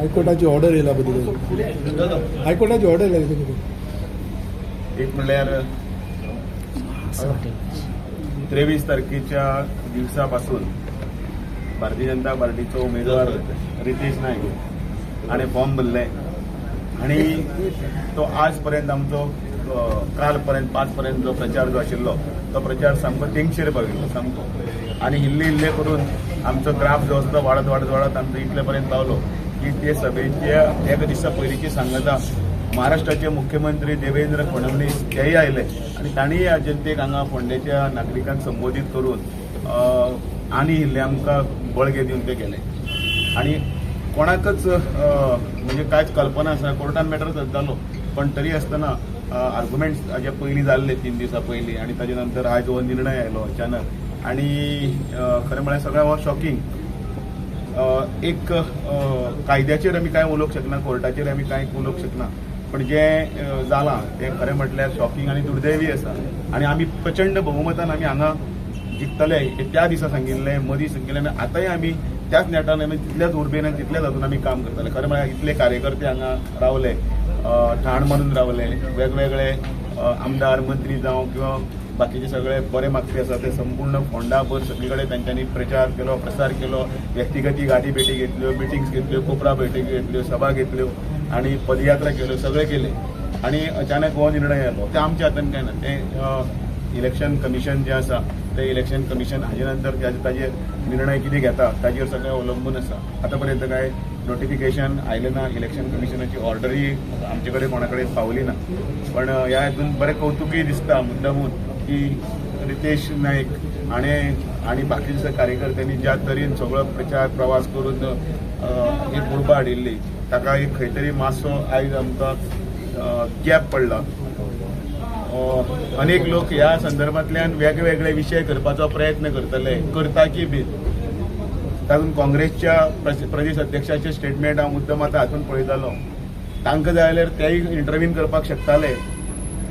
हायकोर्टाची order येयला बद्दल हायकोर्टाची order येयला एक म्हणल्यार 23 तारखेच्या दिवसापासून भारतीय जनता पार्टीचो उमेदवार रितेश नायक हाणें फॉर्म भरले आणि तो आज पर्यंत आमचो काल पर्यंत 5 पर्यंत जो प्रचार जो आशिल्लो तो प्रचार सामको तेंगशेर पाविल्लो सामको आणि इल्ले करून आमचो ग्राफ जो आसलो वाडत आमचो इतले पर्यंत पावलो की ते सभेच्या एका दिसा पयलींची सांगता महाराष्ट्राचे मुख्यमंत्री देवेंद्र फडणवीस तेय आयले आणि तांणी जनतेक हांगा फोंडेच्या नागरिकांक संबोधीत करून आनी इल्ले आमकां बळगे दिवन ते गेले आणि कोणाकच म्हणजे कांयच कल्पना आसना कोर्टान मॅटर जालो पण तरी आसतना आर्ग्युमेंट्स हाजे पयलीं जाल्ले 3 दिसां पयलीं आणि ताजे नंतर आज हो निर्णय आयलो अचानक आणि खरें म्हळ्यार सगळें हो शॉकिंग एक कायद्याचेर आमी कांय उलोवंक शकना कोर्टाचेर आमी कांय उलोवंक शकना पण जें जालां तें खरें म्हटल्यार शॉकिंग आणि दुर्दैवी आसा आणि आमी प्रचंड बहुमतान आमी हांगा जिखतले त्या दिसा सांगिल्लें मदीं सांगिल्लें आनी आतांय आमी त्याच नेटान आमी तितल्याच उर्बेन आनी तितल्याच हातून आमी काम करतले खरें म्हळ्यार इतले कार्यकर्ते हांगा रावले ठाण मारून रावले वेगवेगळे आमदार मंत्री जावं किंवा बाकीचे सगळे बरे मागपी आसा ते संपूर्ण फोंडाभर सगळे कडेन तांच्यांनी प्रचार केलो प्रसार केलो व्यक्तिगती गाडी भेटी घेतल्यो मिटिंग्स घेतल्यो कोपरा बैठकी घेतल्यो सभा घेतल्यो आणि पदयात्रा केल्यो सगळे केले आणि अचानक हो निर्णय येलो ते आमच्या हातान काय ना ते इलेक्शन कमिशन जे आसा ते इलेक्शन कमिशन हाजे नंतर ताजे निर्णय कितें घेता ताजेर सगळें अवलंबून आसा आतां पर्यंत काय नोटिफिकेशन आयलें ना इलेक्शन कमिशनाची ऑर्डरय आमचे कडेन कोणा कडेन पावली ना पण ह्या हातून बरें कौतुकय दिसता मुद्दामून की रितेश नायक आणि बाकीच्या कार्यकर्त्यांनी ज्या तरेन सगळो प्रचार प्रवास करून एक उर्बा हाडिल्ली ताका एक खंय तरी मातसो आयज आमकां गॅप पडला अनेक लोक ह्या संदर्भांतल्यान वेगवेगळे विशय करपाचो प्रयत्न करता की बी तातूंत काँग्रेसच्या प्रदेश अध्यक्षाचे स्टेटमेंट हांव मुद्दम आतां हातून पळयतालो तांकां जाय जाल्यार तेय इंटरव्यून करपाक शकताले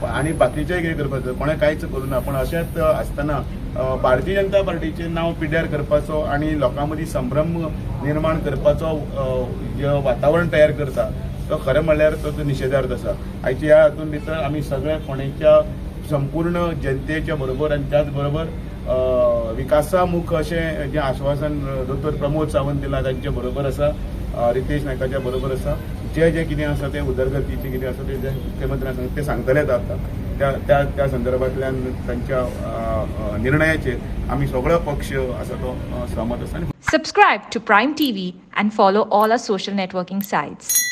आणि बाकीचेय कितें करपाचो कोणें कांयच करूना पण अशेंच आसतना भारतीय जनता पार्टीचें नांव पिड्ड्यार करपाचो आणि लोकां मदीं संभ्रम निर्माण करपाचो जे वातावरण तयार करता तो खरें म्हणल्यार तो निशेधार्थ आसा आयच्या ह्या हातून भितर आमी सगळे फोंडेच्या संपूर्ण जनतेच्या बरोबर आणि त्याच बरोबर विकासामुख अशें जें आश्वासन दोतोर प्रमोद सावंत दिलां तांच्या बरोबर आसा रितेश नायकाच्या बरोबर आसा जे कितें आसा तें उदरगतीचें कितें आसा तें मुख्यमंत्र्याक ते सांगतलेच आतां त्या संदर्भांतल्यान तांच्या निर्णयाचेर आमी सगळो पक्ष आसा तो सहमत आसा. Subscribe to Prime TV and follow all our social networking sites.